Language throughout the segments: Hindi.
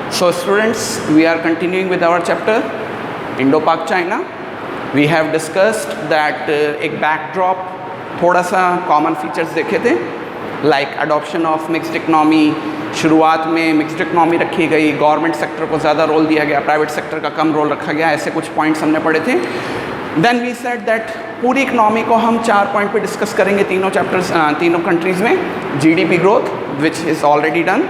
So students, we are continuing with our chapter Indo-Pak China. We have discussed that एक backdrop, थोड़ा सा common features देखे थे, like adoption of mixed economy. शुरुआत में मिक्स्ड इकनॉमी रखी गई, गवर्नमेंट सेक्टर को ज़्यादा रोल दिया गया, प्राइवेट सेक्टर का कम रोल रखा गया, ऐसे कुछ पॉइंट्स हमने पढ़े थे. देन वी सेड दैट पूरी इकनॉमी को हम 4 पॉइंट पे डिस्कस करेंगे तीनों चैप्टर्स, तीनों कंट्रीज़ में. GDP growth which is already done.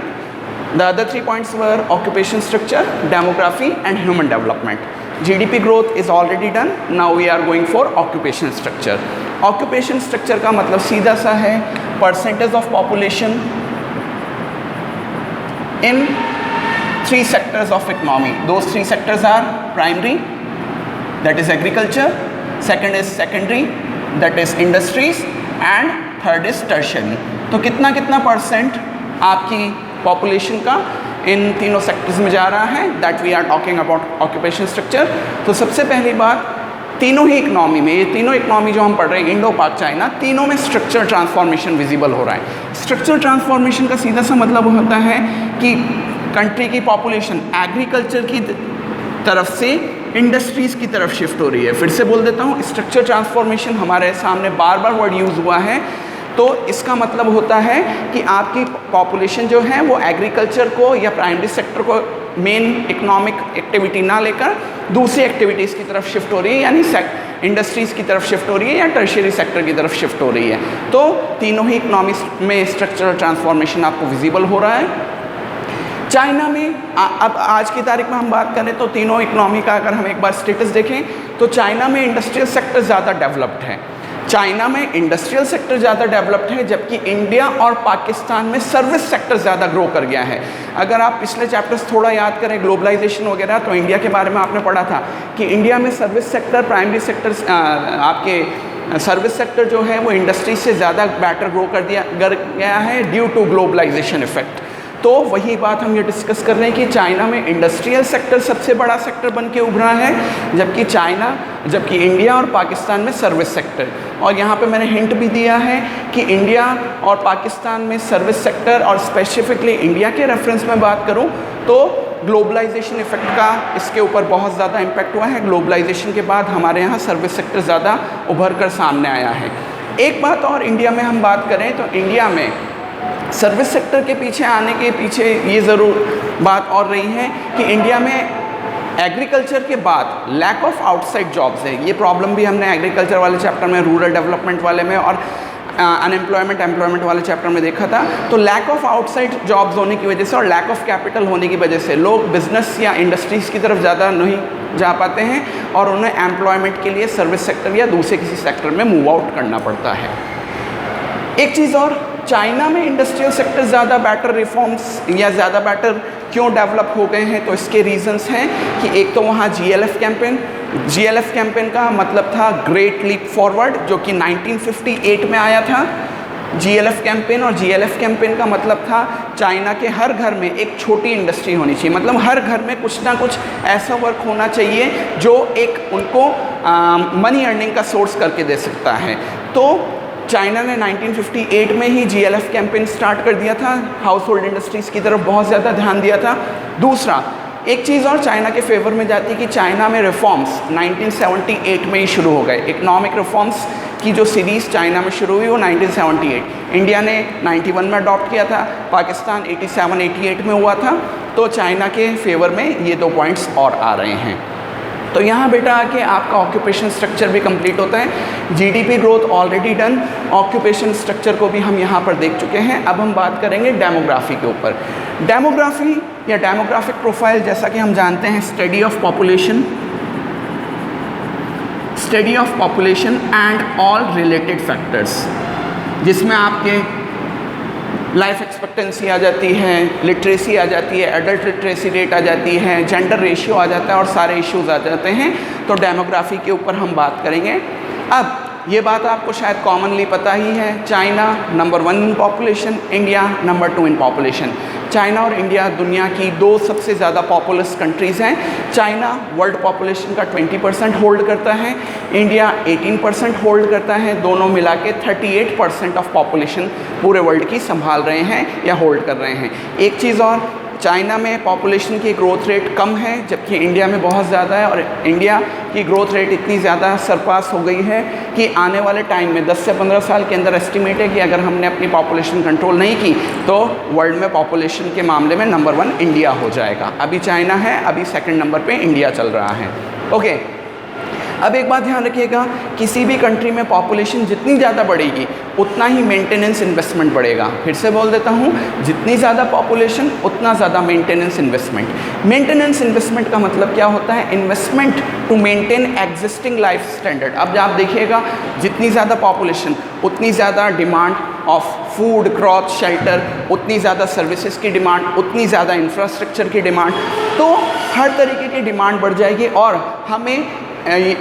The other 3 points were occupation structure, demography and human development. GDP growth is already done. Now we are going for occupation structure. Occupation structure का मतलब सीधा सा है percentage of population in 3 sectors of economy. Those 3 sectors are primary, that is agriculture, second is secondary, that is industries, and third is tertiary. तो कितना कितना परसेंट आपकी पॉपुलेशन का इन तीनों सेक्टर्स में जा रहा है, that we are talking about occupation structure. तो सबसे पहली बात, तीनों ही इकनॉमी में, ये तीनों इकनॉमी जो हम पढ़ रहे हैं इंडो पाक चाइना, तीनों में स्ट्रक्चर ट्रांसफॉर्मेशन विजिबल हो रहा है. स्ट्रक्चर ट्रांसफॉर्मेशन का सीधा सा मतलब होता है कि कंट्री की पॉपुलेशन एग्रीकल्चर की तरफ से इंडस्ट्रीज़ की तरफ शिफ्ट हो रही है. फिर से बोल देता हूँ, स्ट्रक्चर ट्रांसफॉर्मेशन हमारे सामने बार बार वर्ड यूज़ हुआ है. तो इसका मतलब होता है कि आपकी पॉपुलेशन जो है वो एग्रीकल्चर को या प्राइमरी सेक्टर को मेन इकोनॉमिक एक्टिविटी ना लेकर दूसरी एक्टिविटीज़ की तरफ शिफ्ट हो रही है, यानी इंडस्ट्रीज़ की तरफ शिफ्ट हो रही है या टर्शियरी सेक्टर की तरफ शिफ्ट हो रही है. तो तीनों ही इकोनॉमी में स्ट्रक्चरल ट्रांसफॉर्मेशन आपको विजिबल हो रहा है. चाइना में अब आज की तारीख में हम बात करें तो तीनों इकोनॉमी का अगर हम एक बार स्टेटस देखें तो चाइना में इंडस्ट्रियल सेक्टर ज़्यादा डेवलप्ड है. चाइना में इंडस्ट्रियल सेक्टर ज़्यादा डेवलप्ड है, जबकि इंडिया और पाकिस्तान में सर्विस सेक्टर ज़्यादा ग्रो कर गया है. अगर आप पिछले चैप्टर्स थोड़ा याद करें, ग्लोबलाइजेशन वगैरह, तो इंडिया के बारे में आपने पढ़ा था कि इंडिया में सर्विस सेक्टर, प्राइमरी सेक्टर, आपके सर्विस सेक्टर जो है वो इंडस्ट्री से ज़्यादा बेटर ग्रो कर गया है ड्यू टू ग्लोबलाइजेशन इफेक्ट. तो वही बात हम ये डिस्कस कर रहे हैं कि चाइना में इंडस्ट्रियल सेक्टर सबसे बड़ा सेक्टर बन के उभरा है, जबकि इंडिया और पाकिस्तान में सर्विस सेक्टर. और यहाँ पे मैंने हिंट भी दिया है कि इंडिया और पाकिस्तान में सर्विस सेक्टर, और स्पेसिफिकली इंडिया के रेफरेंस में बात करूँ तो ग्लोबलाइजेशन इफेक्ट का इसके ऊपर बहुत ज़्यादा इम्पैक्ट हुआ है. ग्लोबलाइजेशन के बाद हमारे यहाँ सर्विस सेक्टर ज़्यादा उभर कर सामने आया है. एक बात और, इंडिया में हम बात करें तो इंडिया में सर्विस सेक्टर के पीछे आने के पीछे ये ज़रूर बात और रही है कि इंडिया में एग्रीकल्चर के बाद लैक ऑफ आउटसाइड जॉब्स है. ये प्रॉब्लम भी हमने एग्रीकल्चर वाले चैप्टर में, रूरल डेवलपमेंट वाले में और अनएम्प्लॉयमेंट वाले चैप्टर में देखा था. तो लैक ऑफ आउटसाइड जॉब्स होने की वजह से और लैक ऑफ कैपिटल होने की वजह से लोग बिजनेस या इंडस्ट्रीज़ की तरफ ज़्यादा नहीं जा पाते हैं और उन्हें एम्प्लॉयमेंट के लिए सर्विस सेक्टर या दूसरे किसी सेक्टर में मूव आउट करना पड़ता है. एक चीज़ और, चाइना में इंडस्ट्रियल सेक्टर ज़्यादा बेटर रिफॉर्म्स या ज़्यादा बेटर क्यों डेवलप हो गए हैं, तो इसके रीजंस हैं कि एक तो वहाँ जीएलएफ कैंपेन का मतलब था ग्रेट लीप फॉरवर्ड, जो कि 1958 में आया था. जीएलएफ कैंपेन, और जीएलएफ कैंपेन का मतलब था चाइना के हर घर में एक छोटी इंडस्ट्री होनी चाहिए. मतलब हर घर में कुछ ना कुछ ऐसा वर्क होना चाहिए जो एक उनको मनी अर्निंग का सोर्स करके दे सकता है. तो चाइना ने 1958 में ही जीएलएफ कैंपेन स्टार्ट कर दिया था, हाउस होल्ड इंडस्ट्रीज़ की तरफ बहुत ज़्यादा ध्यान दिया था. दूसरा, एक चीज़ और चाइना के फेवर में जाती है कि चाइना में रिफॉर्म्स 1978 में ही शुरू हो गए. इकोनॉमिक रिफॉर्म्स की जो सीरीज़ चाइना में शुरू हुई वो 1978, इंडिया ने 91 में अडॉप्ट किया था, पाकिस्तान 87-88 में हुआ था. तो चाइना के फेवर में ये 2 पॉइंट्स और आ रहे हैं. तो यहाँ बेटा आके आपका ऑक्यूपेशन स्ट्रक्चर भी कंप्लीट होता है. GDP growth already done, occupation structure को भी हम यहाँ पर देख चुके हैं. अब हम बात करेंगे डेमोग्राफी के ऊपर. डेमोग्राफी या डेमोग्राफिक प्रोफाइल, जैसा कि हम जानते हैं, study of population and all related factors, जिसमें आपके लाइफ एक्सपेक्टेंसी आ जाती है, लिटरेसी आ जाती है, एडल्ट लिटरेसी रेट आ जाती है, जेंडर रेशियो आ जाता है और सारे इश्यूज आ जाते हैं. तो डेमोग्राफी के ऊपर हम बात करेंगे. अब ये बात आपको शायद कॉमनली पता ही है, China number 1 in population, India number 2 in population. China और इंडिया दुनिया की 2 सबसे ज़्यादा पॉपुलस कंट्रीज़ हैं. चाइना वर्ल्ड पॉपुलेशन का 20% होल्ड करता है, इंडिया 18% होल्ड करता है. दोनों मिला के 38% ऑफ पॉपुलेशन पूरे वर्ल्ड की संभाल रहे हैं या होल्ड कर रहे हैं. एक चीज़ और, चाइना में पॉपुलेशन की ग्रोथ रेट कम है जबकि इंडिया में बहुत ज़्यादा है, और इंडिया की ग्रोथ रेट इतनी ज़्यादा सरपास हो गई है कि आने वाले टाइम में 10 से 15 साल के अंदर एस्टिमेट है कि अगर हमने अपनी पॉपुलेशन कंट्रोल नहीं की तो वर्ल्ड में पॉपुलेशन के मामले में नंबर 1 इंडिया हो जाएगा। अभी चाइना है, अभी सेकंड नंबर पे इंडिया चल रहा है। ओके, अब एक बात ध्यान रखिएगा, किसी भी कंट्री में पॉपुलेशन जितनी ज़्यादा बढ़ेगी उतना ही मेंटेनेंस इन्वेस्टमेंट बढ़ेगा। फिर से बोल देता हूँ, जितनी ज़्यादा पॉपुलेशन उतना ज़्यादा मेंटेनेंस इन्वेस्टमेंट। मेंटेनेंस इन्वेस्टमेंट का मतलब क्या होता है? Investment to maintain existing life standard. अब आप देखिएगा, जितनी ज़्यादा पॉपुलेशन उतनी ज़्यादा demand of food, cloth, shelter, उतनी ज़्यादा सर्विसेज की डिमांड, उतनी ज़्यादा इंफ्रास्ट्रक्चर की डिमांड, तो हर तरीके की डिमांड बढ़ जाएगी। और हमें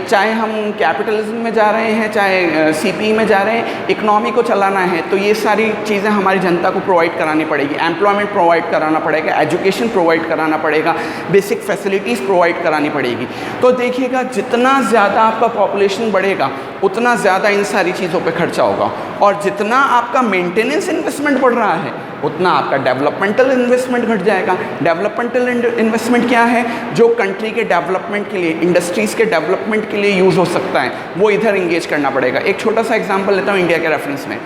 चाहे हम कैपिटलिज्म में जा रहे हैं, चाहे सीपी में जा रहे हैं, इकोनॉमी को चलाना है तो ये सारी चीज़ें हमारी जनता को प्रोवाइड करानी पड़ेगी। एम्प्लॉयमेंट प्रोवाइड कराना पड़ेगा, एजुकेशन प्रोवाइड कराना पड़ेगा, बेसिक फैसिलिटीज़ प्रोवाइड करानी पड़ेगी। तो देखिएगा, जितना ज़्यादा आपका पॉपुलेशन बढ़ेगा उतना ज़्यादा इन सारी चीज़ों पे खर्चा होगा, और जितना आपका मेंटेनेंस इन्वेस्टमेंट बढ़ रहा है उतना आपका डेवलपमेंटल इन्वेस्टमेंट घट जाएगा। डेवलपमेंटल इन्वेस्टमेंट क्या है? जो कंट्री के डेवलपमेंट के लिए, इंडस्ट्रीज़ के डेवलपमेंट के लिए यूज़ हो सकता है, वो इधर इंगेज करना पड़ेगा। एक छोटा सा एग्जांपल लेता हूँ इंडिया के रेफरेंस में।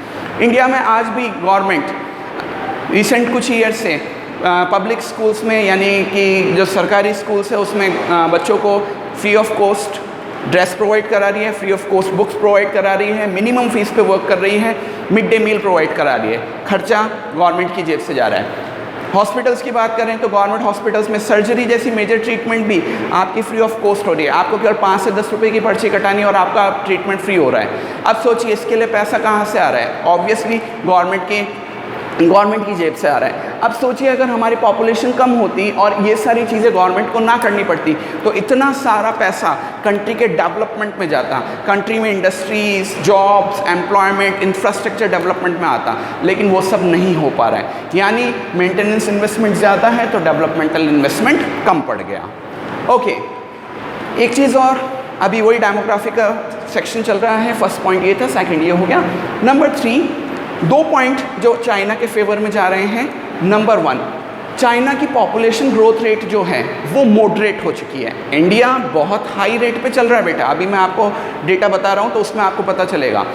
इंडिया में आज भी गवर्नमेंट रिसेंट कुछ ईयर से पब्लिक स्कूल्स में, यानी कि जो सरकारी स्कूल्स है उसमें बच्चों को free of cost dress provide करा रही है, free of cost books provide करा रही है, मिनिमम फीस पे वर्क कर रही है, मिड डे मील प्रोवाइड करा रही है। खर्चा गवर्नमेंट की जेब से जा रहा है। हॉस्पिटल्स की बात करें तो गवर्नमेंट हॉस्पिटल्स में सर्जरी जैसी मेजर ट्रीटमेंट भी आपकी फ्री ऑफ कॉस्ट हो रही है। आपको केवल 5 से 10 रुपये की पर्ची कटानी और आपका ट्रीटमेंट फ्री हो रहा है। अब सोचिए, इसके लिए पैसा कहाँ से आ रहा है? ऑब्वियसली गवर्नमेंट की जेब से आ रहा है। अब सोचिए, अगर हमारी पॉपुलेशन कम होती और ये सारी चीज़ें गवर्नमेंट को ना करनी पड़ती तो इतना सारा पैसा कंट्री के डेवलपमेंट में जाता, कंट्री में industries, jobs, employment, infrastructure development में आता, लेकिन वो सब नहीं हो पा रहा है। यानी मेंटेनेंस इन्वेस्टमेंट ज़्यादा है तो डेवलपमेंटल इन्वेस्टमेंट कम पड़ गया। ओके, एक चीज़ और, अभी वही डेमोग्राफी का सेक्शन चल रहा है। फर्स्ट पॉइंट ये था, सेकेंड ये हो गया। नंबर 3, 2 पॉइंट जो चाइना के फेवर में जा रहे हैं। नंबर 1, चाइना की पॉपुलेशन ग्रोथ रेट जो है वो मॉडरेट हो चुकी है। इंडिया बहुत हाई रेट पे चल रहा है बेटा, अभी मैं आपको डेटा बता रहा हूँ तो उसमें आपको पता चलेगा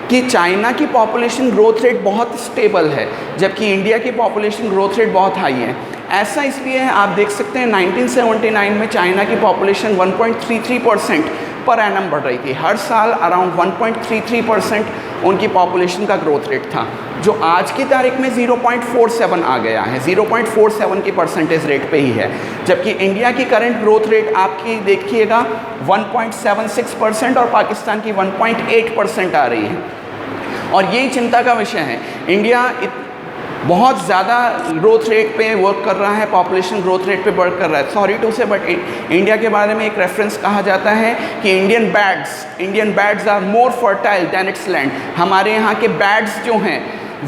कि चाइना की पॉपुलेशन ग्रोथ रेट बहुत स्टेबल है जबकि इंडिया की पॉपुलेशन ग्रोथ रेट बहुत हाई है। ऐसा इसलिए है, आप देख सकते हैं 1979 में चाइना की पॉपुलेशन 1.33% पर एनम बढ़ रही थी। हर साल अराउंड 1.33% उनकी पॉपुलेशन का ग्रोथ रेट था, जो आज की तारीख में 0.47 आ गया है। 0.47 की परसेंटेज रेट पे ही है, जबकि इंडिया की करंट ग्रोथ रेट आपकी देखिएगा 1.76% और पाकिस्तान की 1.8% आ रही है। और यही चिंता का विषय है, इंडिया बहुत ज़्यादा ग्रोथ रेट पे वर्क कर रहा है, पॉपुलेशन ग्रोथ रेट पे वर्क कर रहा है। Sorry to say, but India के बारे में एक रेफरेंस कहा जाता है कि Indian beds are more fertile than its land. हमारे यहाँ के बैड्स जो हैं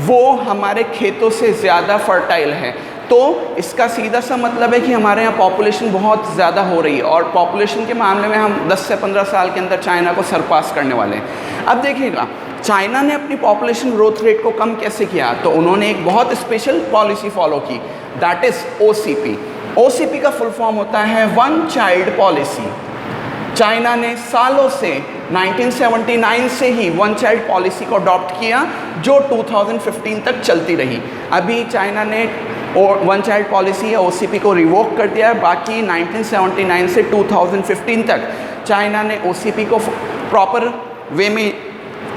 वो हमारे खेतों से ज़्यादा फर्टाइल है। तो इसका सीधा सा मतलब है कि हमारे यहाँ पॉपुलेशन बहुत ज़्यादा हो रही है, और पॉपुलेशन के मामले में हम 10 से 15 साल के अंदर चाइना को सरपास करने वाले हैं। अब देखिएगा, चाइना ने अपनी पॉपुलेशन ग्रोथ रेट को कम कैसे किया? तो उन्होंने एक बहुत स्पेशल पॉलिसी फॉलो की, दैट इज़ OCP। OCP का फुल फॉर्म होता है वन चाइल्ड पॉलिसी। चाइना ने सालों से 1979 से ही वन चाइल्ड पॉलिसी को अडॉप्ट किया, जो 2015 तक चलती रही। अभी चाइना ने वन चाइल्ड पॉलिसी या OCP को रिवोक कर दिया है। बाकी 1979 से 2015 तक चाइना ने OCP को प्रॉपर वे में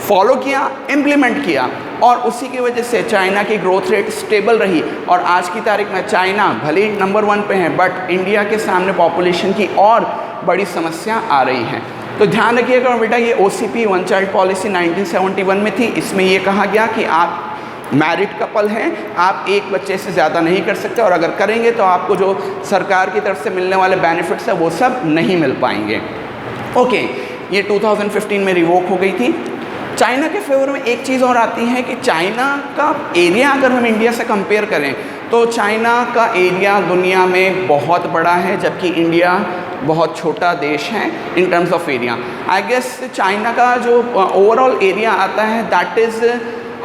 फॉलो किया, इम्प्लीमेंट किया, और उसी की वजह से चाइना की ग्रोथ रेट स्टेबल रही। और आज की तारीख में चाइना भले ही नंबर 1 पे है, बट इंडिया के सामने पॉपुलेशन की और बड़ी समस्या आ रही है। तो ध्यान रखिएगा बेटा, ये OCP वन चाइल्ड पॉलिसी 1971 में थी। इसमें ये कहा गया कि आप मैरिड कपल हैं, आप एक बच्चे से ज़्यादा नहीं कर सकते, और अगर करेंगे तो आपको जो सरकार की तरफ से मिलने वाले बेनिफिट्स हैं वो सब नहीं मिल पाएंगे। ओके, ये 2015 में रिवोक हो गई थी। चाइना के फेवर में एक चीज़ और आती है कि चाइना का एरिया अगर हम इंडिया से कंपेयर करें तो चाइना का एरिया दुनिया में बहुत बड़ा है, जबकि इंडिया बहुत छोटा देश है in terms of area. I guess China का जो ओवरऑल एरिया आता है that is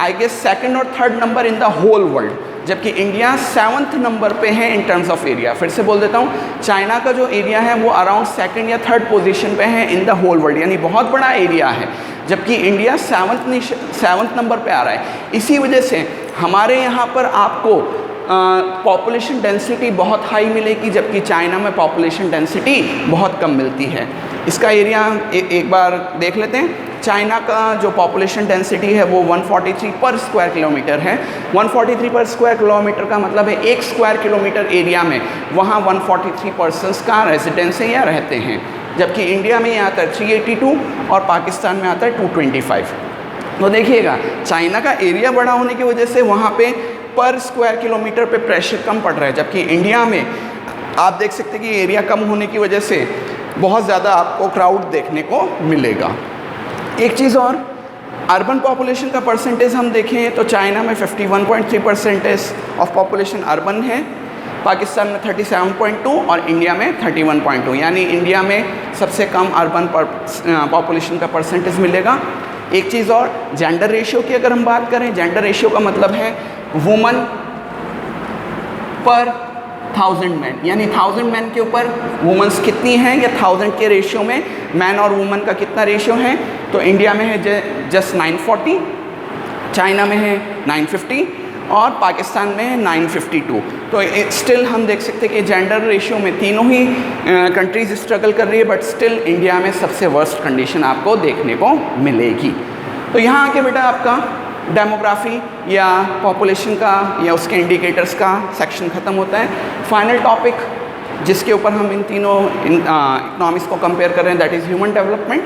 I guess 2nd और 3rd number in the whole world. जबकि इंडिया 7th नंबर पे है इन टर्म्स ऑफ एरिया। फिर से बोल देता हूँ, चाइना का जो एरिया है वो अराउंड 2nd या 3rd पोजीशन पे है इन द होल वर्ल्ड, यानी बहुत बड़ा एरिया है, जबकि इंडिया 7th नंबर पे आ रहा है। इसी वजह से हमारे यहाँ पर आपको पॉपुलेशन डेंसिटी बहुत हाई मिलेगी, जबकि चाइना में पॉपुलेशन डेंसिटी बहुत कम मिलती है। इसका एरिया एक बार देख लेते हैं। चाइना का जो पॉपुलेशन डेंसिटी है वो 143 पर स्क्वायर किलोमीटर है। 143 पर स्क्वायर किलोमीटर का मतलब है 1 स्क्वायर किलोमीटर एरिया में वहाँ 143 पर्सनस का रेजिडेंस है या रहते हैं, जबकि इंडिया में आता है 382 और पाकिस्तान में आता है 225। तो देखिएगा, चाइना का एरिया बड़ा होने की वजह से वहाँ पे पर स्क्वायर किलोमीटर पे प्रेशर कम पड़ रहा है, जबकि इंडिया में आप देख सकते हैं कि एरिया कम होने की वजह से बहुत ज़्यादा आपको क्राउड देखने को मिलेगा। एक चीज़ और, अर्बन पॉपुलेशन का परसेंटेज हम देखें तो चाइना में 51.3% ऑफ पॉपुलेशन अर्बन है, पाकिस्तान में 37.2 और इंडिया में 31.2, यानी इंडिया में सबसे कम अर्बन पॉपुलेशन का परसेंटेज मिलेगा। एक चीज़ और, जेंडर रेशियो की अगर हम बात करें, जेंडर रेशियो का मतलब है वुमन पर 1000 मैन, यानी 1000 मैन के ऊपर वुमेंस कितनी हैं या 1000 के रेशियो में मैन और वुमन का कितना रेशियो है। तो इंडिया में है जस्ट 940, चाइना में है 950 और पाकिस्तान में है 952। तो स्टिल हम देख सकते हैं कि जेंडर रेशियो में तीनों ही कंट्रीज़ स्ट्रगल कर रही है, बट स्टिल इंडिया में सबसे वर्स्ट कंडीशन आपको देखने को मिलेगी। तो यहाँ आके बेटा आपका डेमोग्राफी या पॉपुलेशन का या उसके इंडिकेटर्स का सेक्शन ख़त्म होता है। फाइनल टॉपिक जिसके ऊपर हम इन तीनों इकनॉमिक्स को कंपेयर कर रहे हैं, that is human development.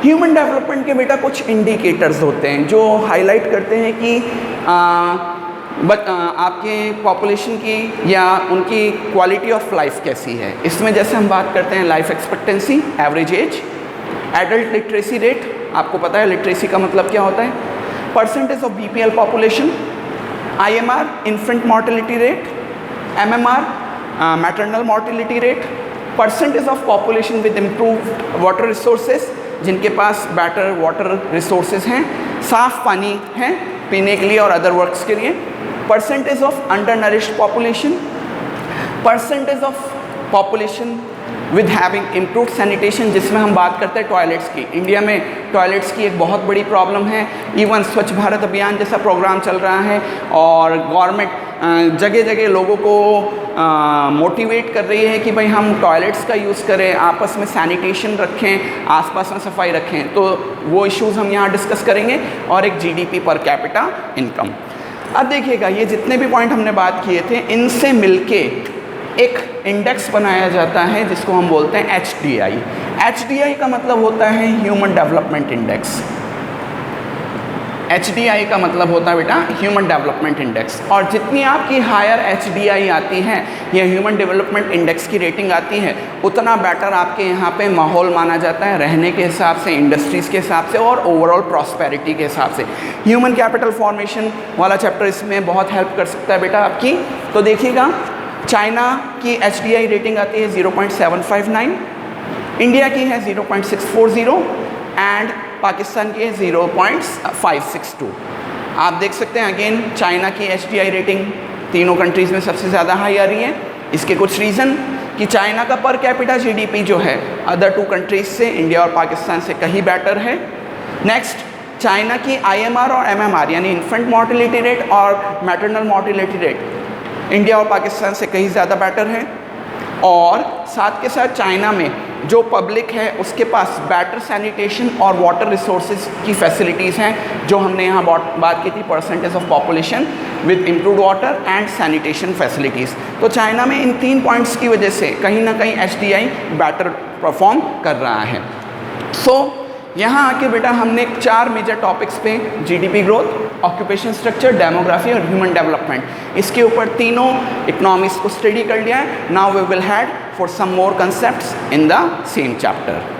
Human development के बेटा कुछ इंडिकेटर्स होते हैं जो हाईलाइट करते हैं कि आपके पॉपुलेशन की या उनकी क्वालिटी ऑफ लाइफ कैसी है। इसमें जैसे हम बात करते हैं life expectancy, average age, adult literacy rate, आपको पता है लिटरेसी का मतलब क्या होता है, percentage of BPL population, IMR infant mortality rate, MMR maternal mortality rate, percentage of population with improved water resources, जिनके पास बेटर वाटर रिसोर्सेज हैं, साफ़ पानी है पीने के लिए और अदर वर्क्स के लिए, percentage of under nourished population, percentage of population with having improved sanitation, जिसमें हम बात करते हैं टॉयलेट्स की। इंडिया में टॉयलेट्स की एक बहुत बड़ी प्रॉब्लम है। इवन स्वच्छ भारत अभियान जैसा प्रोग्राम चल रहा है और गवर्नमेंट जगह जगह लोगों को मोटिवेट कर रही है कि भाई हम टॉयलेट्स का यूज़ करें, आपस में सैनिटेशन रखें, आसपास में सफाई रखें। तो वो इश्यूज़ हम यहाँ डिस्कस करेंगे और एक GDP पर कैपिटा इनकम। अब देखिएगा, ये जितने भी पॉइंट हमने बात किए थे इनसे मिलके एक इंडेक्स बनाया जाता है जिसको हम बोलते हैं HDI। HDI का मतलब होता है ह्यूमन डेवलपमेंट इंडेक्स। HDI का मतलब होता है बेटा ह्यूमन डेवलपमेंट इंडेक्स। और जितनी आपकी हायर HDI आती है या ह्यूमन डेवलपमेंट इंडेक्स की रेटिंग आती है, उतना बेटर आपके यहाँ पे माहौल माना जाता है रहने के हिसाब से, इंडस्ट्रीज़ के हिसाब से और ओवरऑल प्रॉस्पेरिटी के हिसाब से। ह्यूमन कैपिटल फॉर्मेशन वाला चैप्टर इसमें बहुत हेल्प कर सकता है बेटा आपकी। तो देखिएगा, चाइना की HDI रेटिंग आती है 0.759, इंडिया की है 0.640 एंड पाकिस्तान की है 0.562। आप देख सकते हैं अगेन चाइना की HDI रेटिंग तीनों कंट्रीज़ में सबसे ज़्यादा हाई आ रही है। इसके कुछ रीज़न कि चाइना का पर कैपिटा GDP जो है अदर 2 कंट्रीज़ से, इंडिया और पाकिस्तान से कहीं बेटर है। नेक्स्ट, चाइना की IMR और MMR यानी इन्फेंट मोर्टेलिटी रेट और मैटरनल मोर्टेलिटी रेट इंडिया और पाकिस्तान से कहीं ज़्यादा बेटर है। और साथ के साथ चाइना में जो पब्लिक है उसके पास बेटर सैनिटेशन और वाटर रिसोर्सेज की फैसिलिटीज़ हैं, जो हमने यहाँ बात की थी, percentage of population with improved water and sanitation facilities. तो चाइना में इन 3 पॉइंट्स की वजह से कहीं ना कहीं HDI बेटर परफॉर्म कर रहा है। यहाँ आके बेटा हमने 4 मेजर टॉपिक्स पे GDP growth, occupation structure, demography और ह्यूमन डेवलपमेंट, इसके ऊपर तीनों इकोनॉमिक्स को स्टडी कर लिया है। Now we will head for some more concepts in the same chapter.